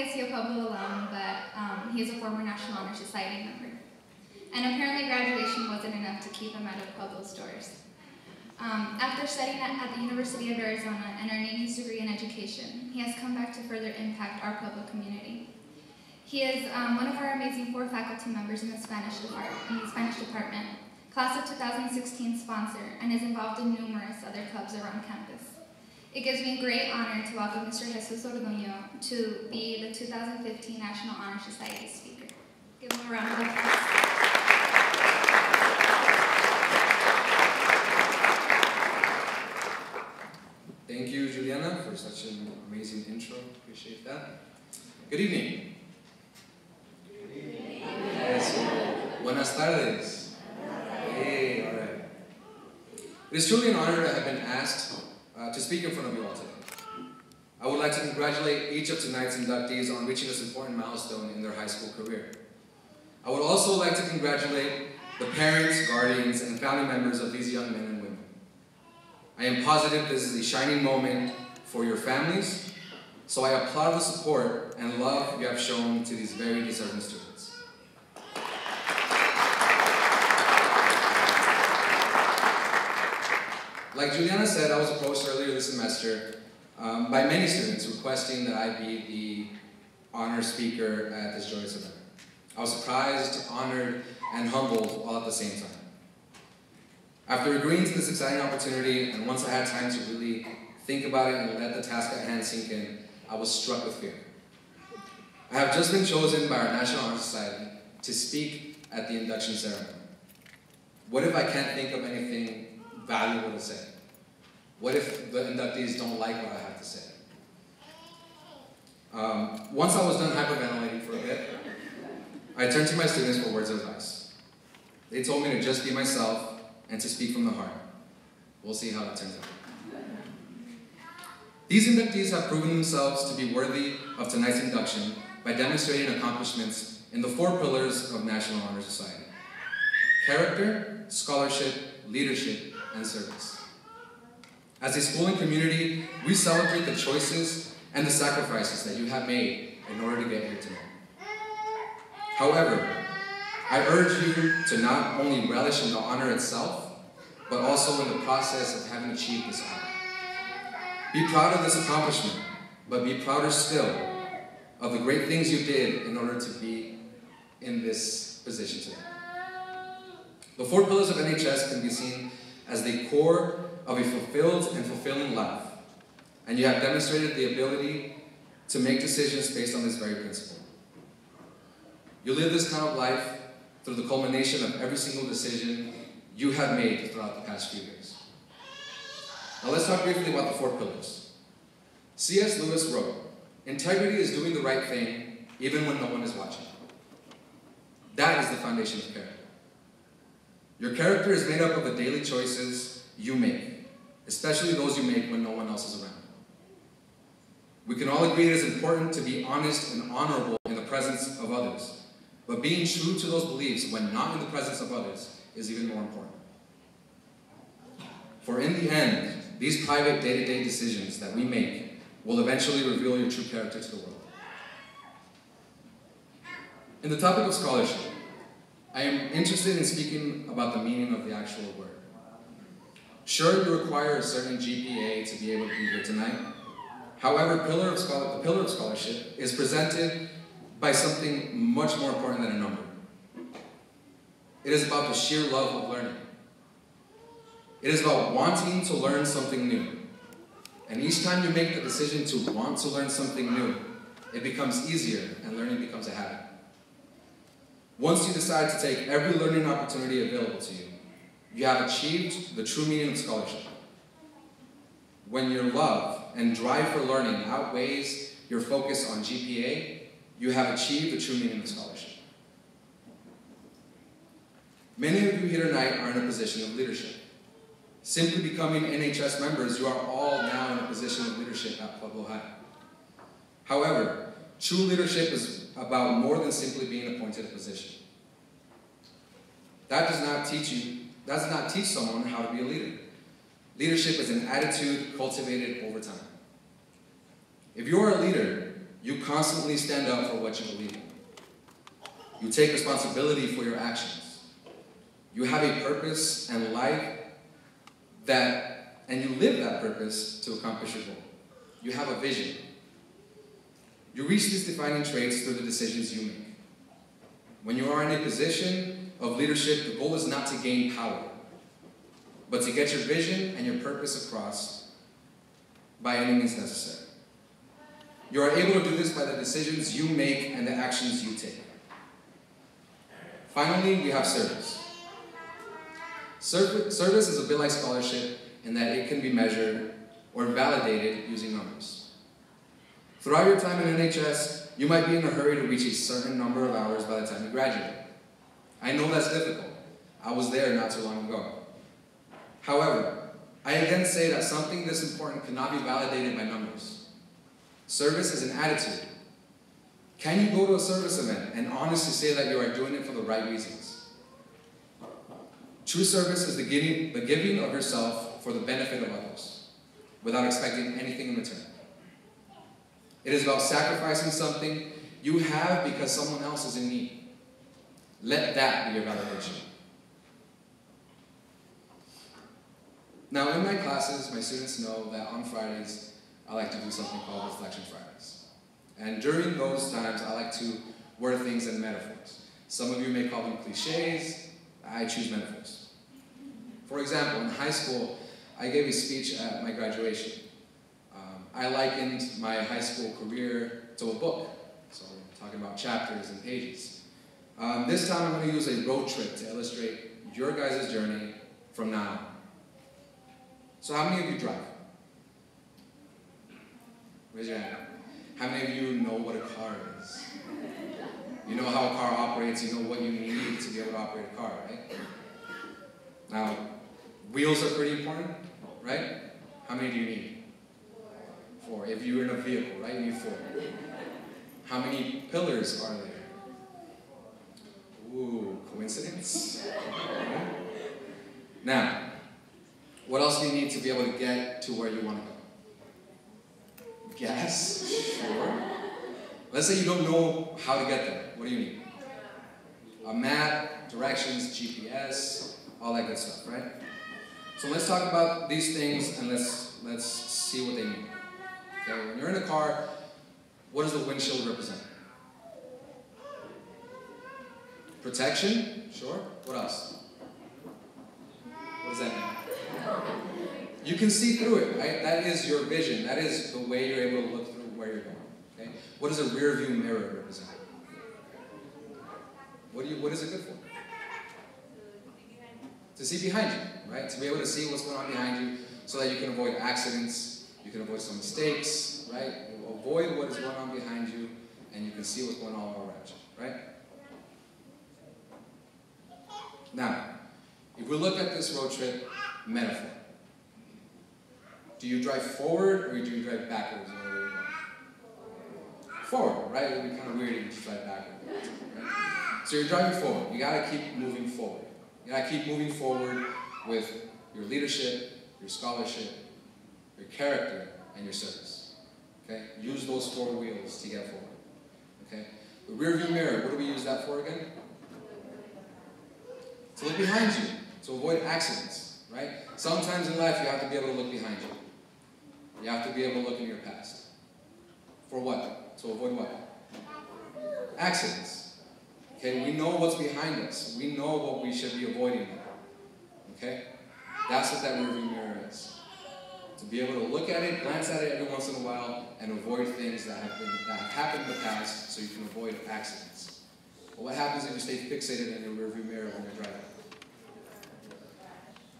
is he a Pueblo alum, but he is a former National Honor Society member. And apparently graduation wasn't enough to keep him out of Pueblo's doors. After studying at the University of Arizona and earning his degree in education, he has come back to further impact our Pueblo community. He is one of our amazing 4 faculty members in the Spanish department, class of 2016 sponsor, and is involved in numerous other clubs around campus. It gives me great honor to welcome Mr. Jesus Orduño to be the 2015 National Honor Society speaker. Give him a round of applause. Thank you, Juliana, for such an amazing intro. Appreciate that. Good evening. Good evening. Yes. Buenas tardes. Hey, all right. It is truly an honor to have been asked to speak in front of you all today. I would like to congratulate each of tonight's inductees on reaching this important milestone in their high school career. I would also like to congratulate the parents, guardians, and family members of these young men and women. I am positive this is a shining moment for your families, so I applaud the support and love you have shown to these very deserving students. Like Juliana said, I was approached earlier this semester by many students requesting that I be the honor speaker at this joyous event. I was surprised, honored, and humbled all at the same time. After agreeing to this exciting opportunity, and once I had time to really think about it and let the task at hand sink in, I was struck with fear. I have just been chosen by our National Honor Society to speak at the induction ceremony. What if I can't think of anything valuable to say? What if the inductees don't like what I have to say? Once I was done hyperventilating for a bit, I turned to my students for words of advice. They told me to just be myself and to speak from the heart. We'll see how that turns out. These inductees have proven themselves to be worthy of tonight's induction by demonstrating accomplishments in the 4 pillars of National Honor Society: character, scholarship, leadership, and service. As a school and community, we celebrate the choices and the sacrifices that you have made in order to get here tonight. However, I urge you to not only relish in the honor itself, but also in the process of having achieved this honor. Be proud of this accomplishment, but be prouder still of the great things you did in order to be in this position today. The 4 pillars of NHS can be seen as the core of a fulfilled and fulfilling life, and you have demonstrated the ability to make decisions based on this very principle. You live this kind of life through the culmination of every single decision you have made throughout the past few years. Now let's talk briefly about the 4 pillars. C.S. Lewis wrote, "Integrity is doing the right thing even when no one is watching." That is the foundation of character. Your character is made up of the daily choices you make, especially those you make when no one else is around. We can all agree it is important to be honest and honorable in the presence of others, but being true to those beliefs when not in the presence of others is even more important. For in the end, these private day-to-day decisions that we make will eventually reveal your true character to the world. In the topic of scholarship, I am interested in speaking about the meaning of the actual word. Sure, you require a certain GPA to be able to be here tonight. However, the pillar of scholarship is presented by something much more important than a number. It is about the sheer love of learning. It is about wanting to learn something new. And each time you make the decision to want to learn something new, it becomes easier and learning becomes a habit. Once you decide to take every learning opportunity available to you, you have achieved the true meaning of scholarship. When your love and drive for learning outweighs your focus on GPA, you have achieved the true meaning of scholarship. Many of you here tonight are in a position of leadership. Simply becoming NHS members, you are all now in a position of leadership at Pueblo High. However, true leadership is about more than simply being appointed a position. That does not teach someone how to be a leader. Leadership is an attitude cultivated over time. If you are a leader, You constantly stand up for what you believe in. You take responsibility for your actions. You have a purpose and life and you live that purpose to accomplish your goal. You have a vision. You reach these defining traits through the decisions you make. When you are in a position of leadership, the goal is not to gain power, but to get your vision and your purpose across by any means necessary. You are able to do this by the decisions you make and the actions you take. Finally, you have service. Service is a bit like scholarship in that it can be measured or validated using numbers. Throughout your time in NHS, you might be in a hurry to reach a certain number of hours by the time you graduate. I know that's difficult. I was there not too long ago. However, I again say that something this important cannot be validated by numbers. Service is an attitude. Can you go to a service event and honestly say that you are doing it for the right reasons? True service is the giving of yourself for the benefit of others, without expecting anything in return. It is about sacrificing something you have because someone else is in need. Let that be your validation. Now, in my classes, my students know that on Fridays, I like to do something called Reflection Fridays. And during those times, I like to word things in metaphors. Some of you may call them cliches. I choose metaphors. For example, in high school, I gave a speech at my graduation. I likened my high school career to a book. So we're talking about chapters and pages. This time I'm going to use a road trip to illustrate your guys' journey from now on. So how many of you drive? Raise your hand. How many of you know what a car is? You know how a car operates, you know what you need to be able to operate a car, right? Now, wheels are pretty important, right? How many do you need? 4. If you're in a vehicle, right, you need 4. How many pillars are there? Ooh, coincidence? Now, what else do you need to be able to get to where you want to go? Gas? Sure. Let's say you don't know how to get there. What do you need? A map, directions, GPS, all that good stuff, right? So let's talk about these things and let's see what they mean. Okay, when you're in a car, what does the windshield represent? Protection? Sure. What else? What does that mean? You can see through it, right? That is your vision. That is the way you're able to look through where you're going. Okay? What does a rear view mirror represent? What is it good for? To see behind you, right? To be able to see what's going on behind you so that you can avoid accidents, you can avoid some mistakes, right? You avoid what is going on behind you and you can see what's going on all around you, right? Now, if we look at this road trip metaphor, do you drive forward or do you drive backwards? Forward, right? It would be kind of weird if you just drive backwards. Right? So you're driving forward. You got to keep moving forward. You got to keep moving forward with your leadership, your scholarship, your character, and your service. Okay? Use those 4 wheels to get forward. Okay? The rear view mirror, what do we use that for again? To look behind you, to avoid accidents, right? Sometimes in life you have to be able to look behind you. You have to be able to look in your past. For what? To avoid what? Accidents. Okay, we know what's behind us. We know what we should be avoiding. Okay? That's what that rearview mirror is. To be able to look at it, glance at it every once in a while, and avoid things that have happened in the past so you can avoid accidents. But what happens if you stay fixated in your rearview mirror when you're driving?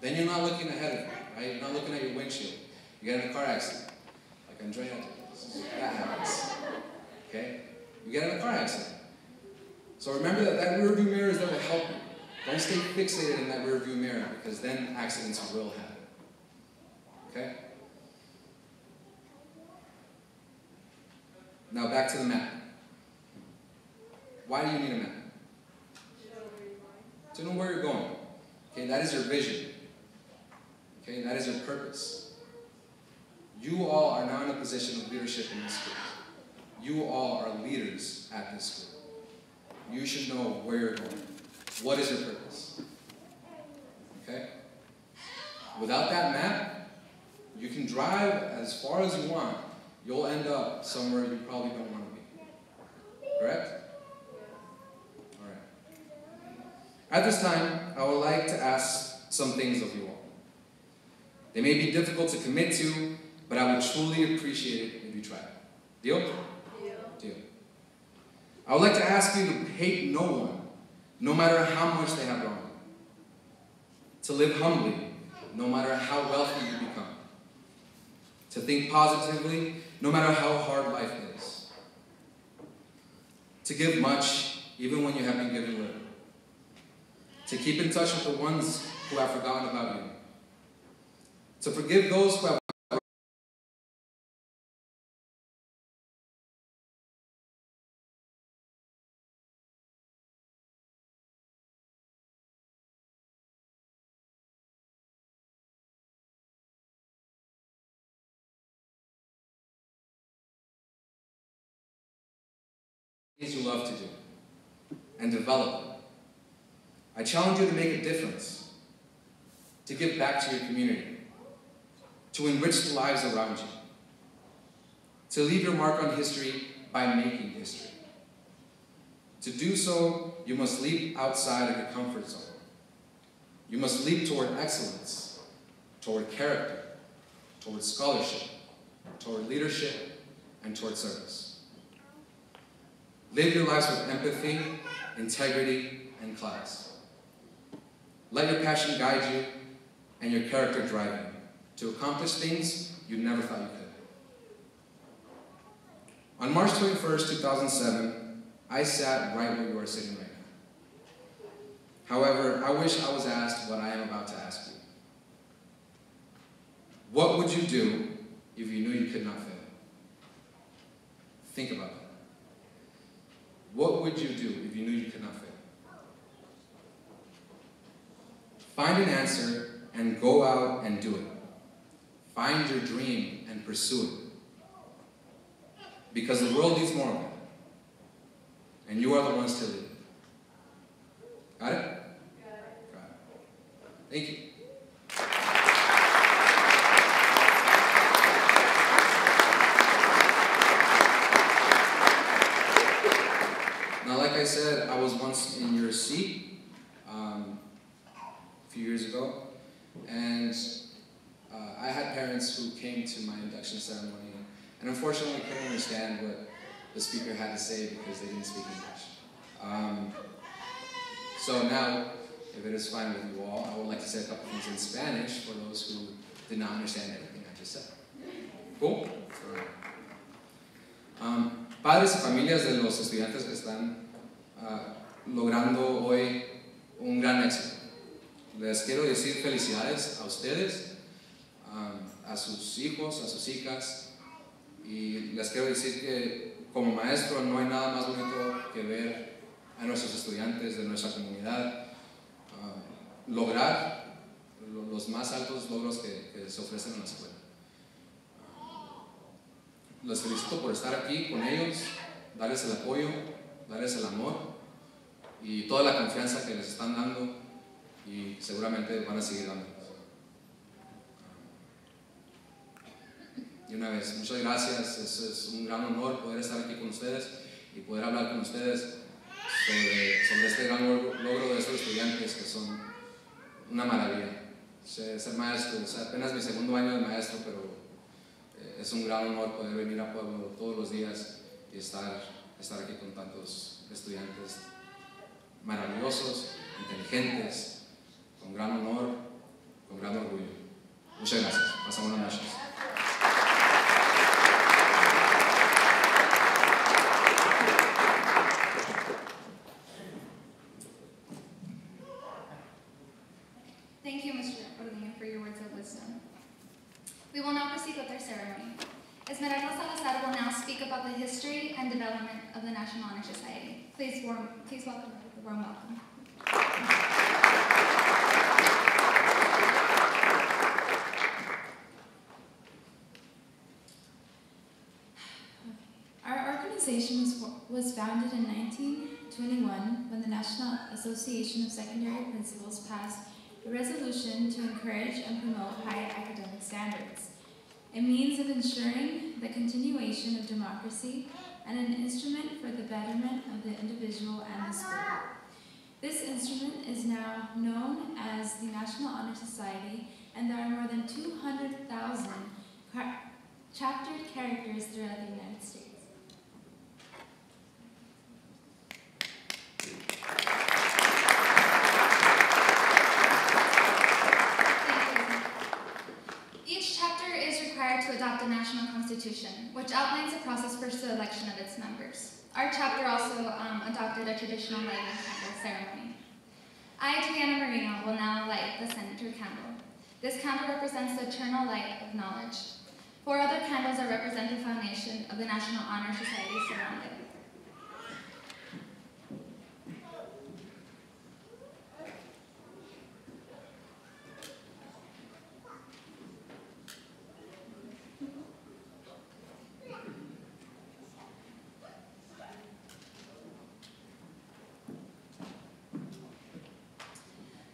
Then you're not looking ahead of you, right? You're not looking at your windshield. You get in a car accident, like Andrea did. That happens. Okay? You get in a car accident. So remember that rearview mirror is there to help you. Don't stay fixated in that rearview mirror because then accidents will happen. Okay? Now back to the map. Why do you need a map? To know where you're going. Okay, that is your vision. Okay, that is your purpose. You all are now in a position of leadership in this school. you all are leaders at this school. You should know where you're going. What is your purpose? Okay? Without that map, you can drive as far as you want. You'll end up somewhere you probably don't want to be. Correct? All right. At this time, I would like to ask some things of you all. They may be difficult to commit to, but I would truly appreciate it if you tried. Deal? Deal. I would like to ask you to hate no one, no matter how much they have wronged you. To live humbly, no matter how wealthy you become. To think positively, no matter how hard life is. To give much, even when you have been given little. To keep in touch with the ones who have forgotten about you. To forgive those who have things you love to do and develop them. I challenge you to make a difference, to give back to your community, to enrich the lives around you, to leave your mark on history by making history. To do so, you must leap outside of your comfort zone. You must leap toward excellence, toward character, toward scholarship, toward leadership, and toward service. Live your lives with empathy, integrity, and class. Let your passion guide you and your character drive you to accomplish things you never thought you could. On March 21st, 2007, I sat right where you are sitting right now. However, I wish I was asked what I am about to ask you. What would you do if you knew you could not fail? Think about that. What would you do if you knew you could not fail? Find an answer and go out and do it. Find your dream and pursue it. Because the world needs more of it. And you are the ones to lead it. Got it? Got it. Thank you. Now, like I said, I was once in your seat a few years ago, and I had parents who came to my induction ceremony, and unfortunately couldn't understand what the speaker had to say because they didn't speak English. So now, if it is fine with you all, I would like to say a couple things in Spanish for those who did not understand everything I just said. Cool? All right. Padres y familias de los estudiantes que están logrando hoy un gran éxito. Les quiero decir felicidades a ustedes, a sus hijos, a sus hijas, y les quiero decir que como maestro no hay nada más bonito que ver a nuestros estudiantes de nuestra comunidad lograr los más altos logros que se ofrecen en la escuela. Los felicito por estar aquí con ellos, darles el apoyo, darles el amor y toda la confianza que les están dando y seguramente van a seguir dando. Y una vez, muchas gracias, es un gran honor poder estar aquí con ustedes y poder hablar con ustedes sobre este gran logro de estos estudiantes que son una maravilla. Ser maestro, apenas mi segundo año de maestro, pero es un gran honor poder venir a Pueblo todos los días y estar aquí con tantos estudiantes maravillosos, inteligentes, con gran honor, con gran orgullo. Muchas gracias. Pasen buenas noches. Thank you, Mr. Orduño, for your words of wisdom. We will now proceed with our ceremony. Esmeralda Salazar will now speak about the history and development of the National Honor Society. Please welcome her with a warm welcome. Our was founded in 1921 when the National Association of Secondary Principals passed a resolution to encourage and promote high academic standards, a means of ensuring the continuation of democracy and an instrument for the betterment of the individual and the school. This instrument is now known as the National Honor Society, and there are more than 200,000 chaptered characters throughout the United States. Each chapter is required to adopt a national constitution, which outlines the process for the election of its members. Our chapter also adopted a traditional lighting candle ceremony. I, Tatiana Marino, will now light the center candle. This candle represents the eternal light of knowledge. 4 other candles that represent the foundation of the National Honor Society surround it.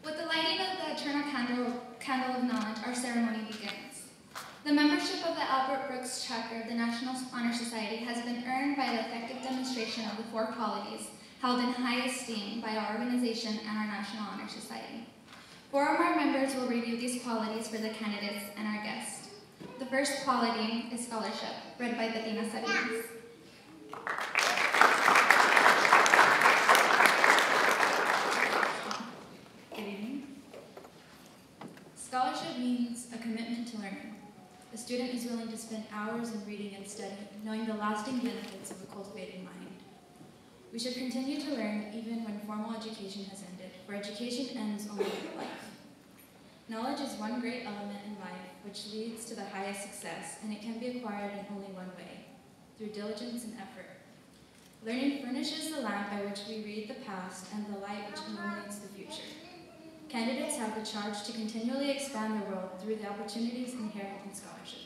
With the lighting of the eternal candle of knowledge, our ceremony begins. The membership of the Elbert Brooks chapter of the National Honor Society has been earned by the effective demonstration of the 4 qualities held in high esteem by our organization and our National Honor Society. 4 of our members will review these qualities for the candidates and our guests. The first quality is scholarship, read by Bettina Sabinas. Scholarship means a commitment to learning. A student is willing to spend hours in reading and studying, knowing the lasting benefits of a cultivated mind. We should continue to learn even when formal education has ended, for education ends only with life. Knowledge is one great element in life which leads to the highest success, and it can be acquired in only one way, through diligence and effort. Learning furnishes the lamp by which we read the past and the light which illuminates the future. Candidates have the charge to continually expand their world through the opportunities inherent in scholarship.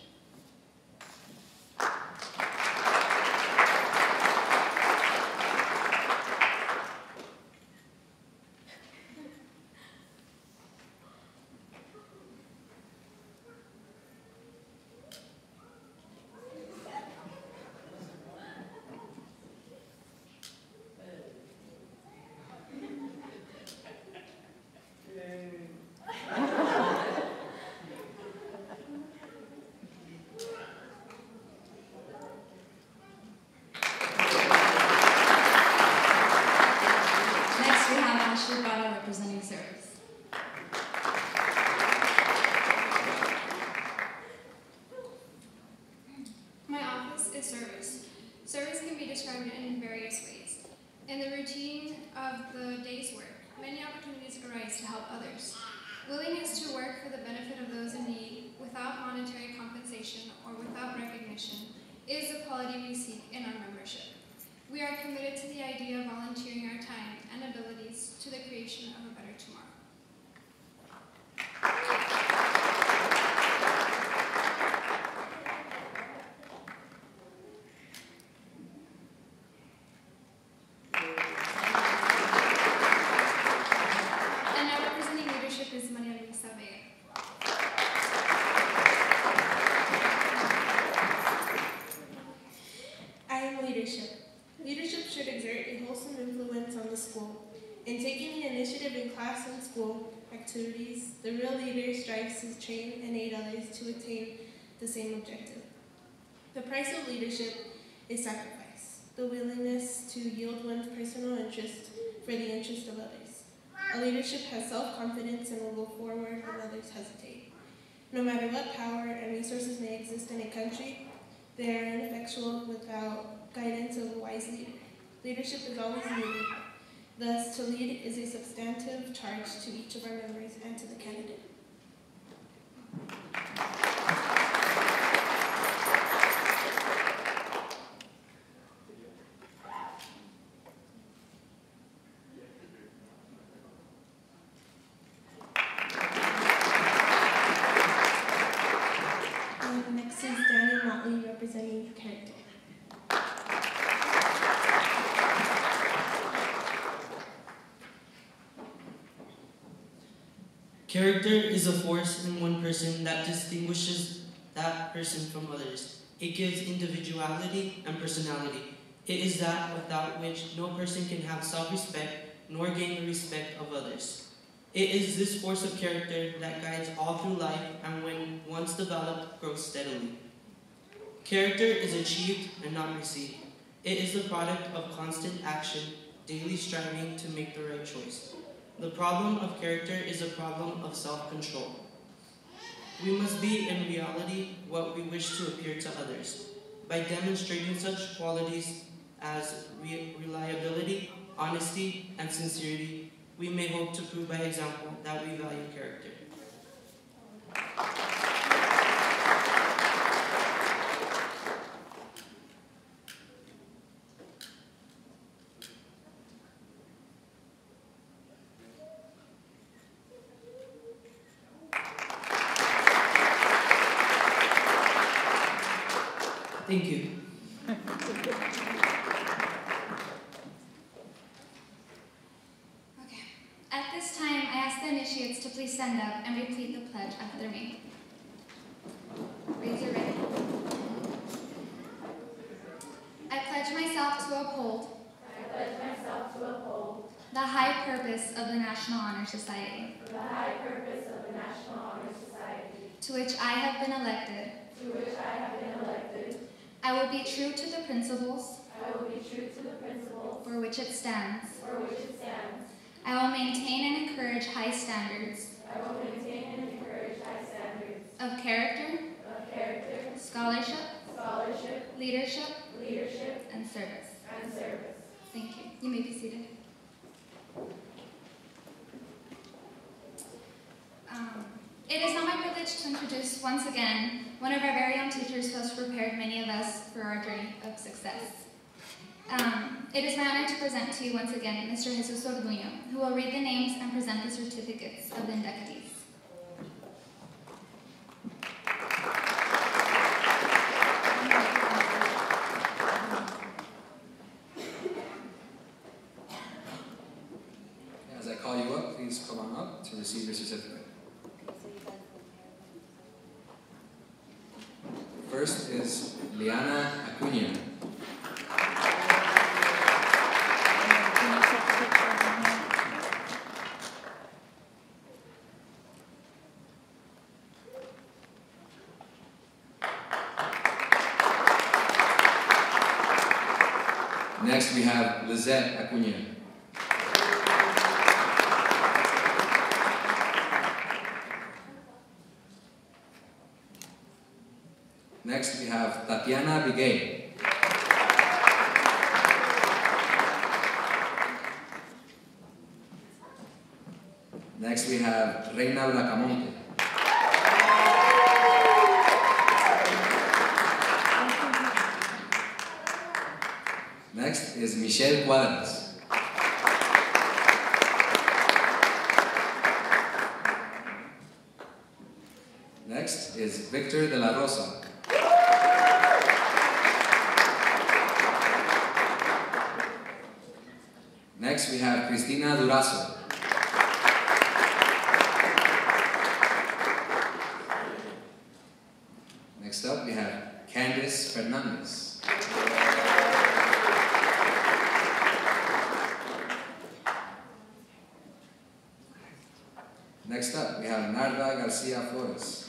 Representing service. My office is service. Service can be described in various ways. In the routine of the day's work, many opportunities arise to help others. Willingness to work for the benefit of those in need without monetary compensation or without recognition is the quality we seek in our membership. We are committed to the idea of volunteering our time and abilities to the creation of a better tomorrow. And now representing leadership is Myriam Navarro. I am leadership. Leadership should exert a wholesome influence on the school. In taking the initiative in class and school activities, the real leader strives to train and aid others to attain the same objective. The price of leadership is sacrifice, the willingness to yield one's personal interest for the interest of others. A leadership has self-confidence and will go forward when others hesitate. No matter what power and resources may exist in a country, they are ineffectual without guidance of a wise leader. Leadership is always needed. Thus, to lead is a substantive charge to each of our members and to the candidate. Next is Daniel Motley representing character. Character is a force in one person that distinguishes that person from others. It gives individuality and personality. It is that without which no person can have self-respect nor gain the respect of others. It is this force of character that guides all through life and when once developed, grows steadily. Character is achieved and not received. It is the product of constant action, daily striving to make the right choice. The problem of character is a problem of self-control. We must be in reality what we wish to appear to others. By demonstrating such qualities as reliability, honesty, and sincerity, we may hope to prove by example that we value character. Thank you. Okay. At this time, I ask the initiates to please stand up and repeat the pledge after me. Raise your right hand. I pledge myself to uphold the high purpose of the National Honor Society, to which I have been elected. I will be true to the principles for which it stands. I will maintain and encourage high standards of character, scholarship, leadership, and service. Thank you. You may be seated. It is now my privilege to introduce once again one of our very own teachers who has prepared many of us for our journey of success. It is my honor to present to you once again Mr. Jesus Orduño, who will read the names and present the certificates of the inductees. As I call you up, please come on up to receive your certificate. First is LeAnna Acuña. Next we have Lezette Acuña. Next we have Tatiana Begay. Next we have Reyna Bracamonte. Next is Michelle Cuadras. Next is Victor de la Rosa. Next we have Cristina Durazo. Next up we have Candace Fernandez. Next up we have Narda Garcia Flores.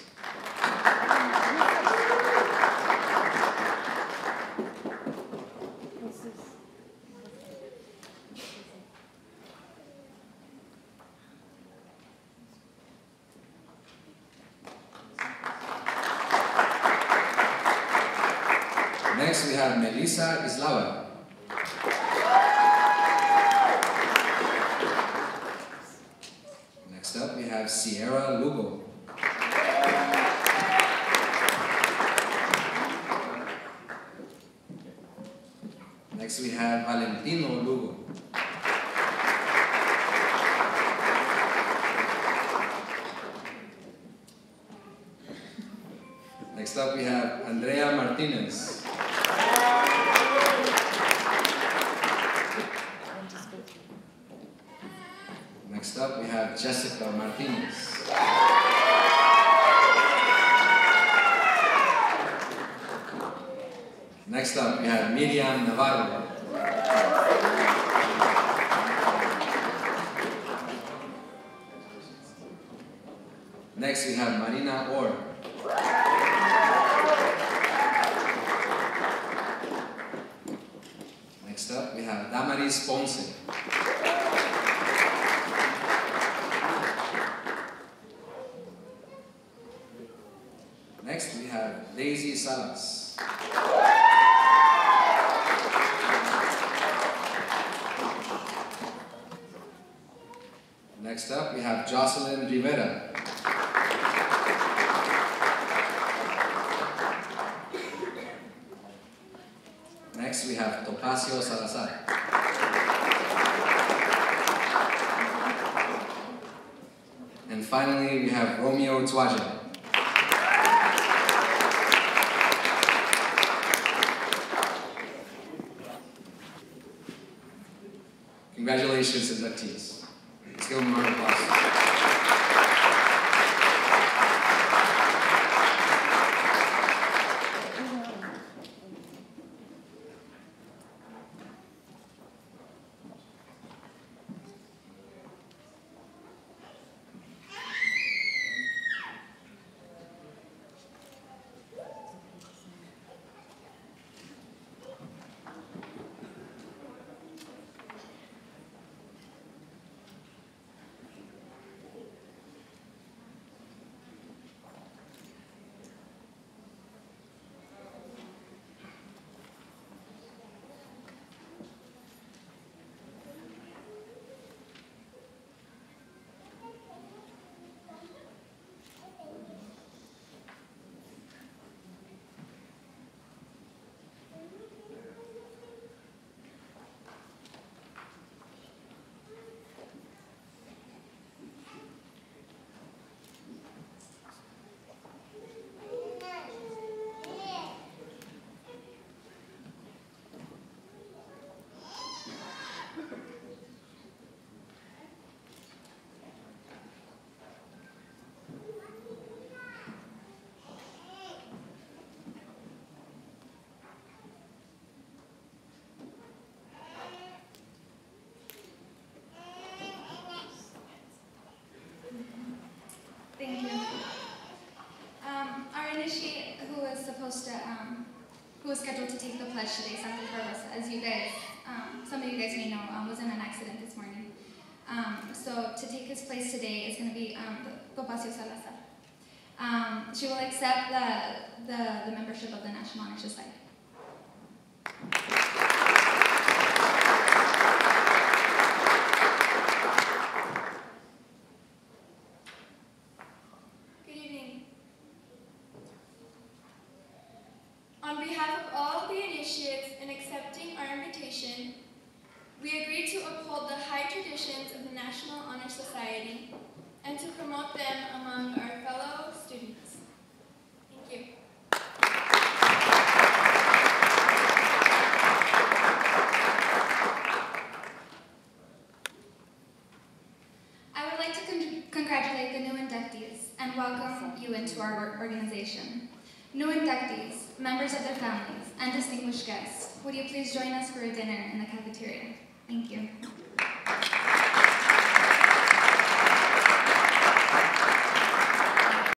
Next we have Islava. Next up we have Ciara Lugo. Next we have Valentino Lugo. Next up we have Andrea Martinez. Next up, we have Jessica Martinez. Next up, we have Myriam Navarro. Next, we have Marina Orr. Next up, we have Damaris Ponce. Next, we have Salas. Next up, we have Josselyn Rivera. Next, we have Topacio Salazar. And finally, we have Romeo Twaje. Congratulations, inductees. Let's give them a round of applause. Thank you. Our initiate, who was scheduled to take the pledge today, Santos Barbosa, as you guys, some of you guys may know, was in an accident this morning. So to take his place today is going to be Topacio Salazar. She will accept the membership of the National Honor Society. On behalf of all of the initiates in accepting our invitation, we agree to uphold the high traditions of the National Honor Society and to promote them among our fellow students. Thank you. I would like to congratulate the new inductees and welcome you into our organization. New inductees, members of their families, and distinguished guests, would you please join us for a dinner in the cafeteria? Thank you.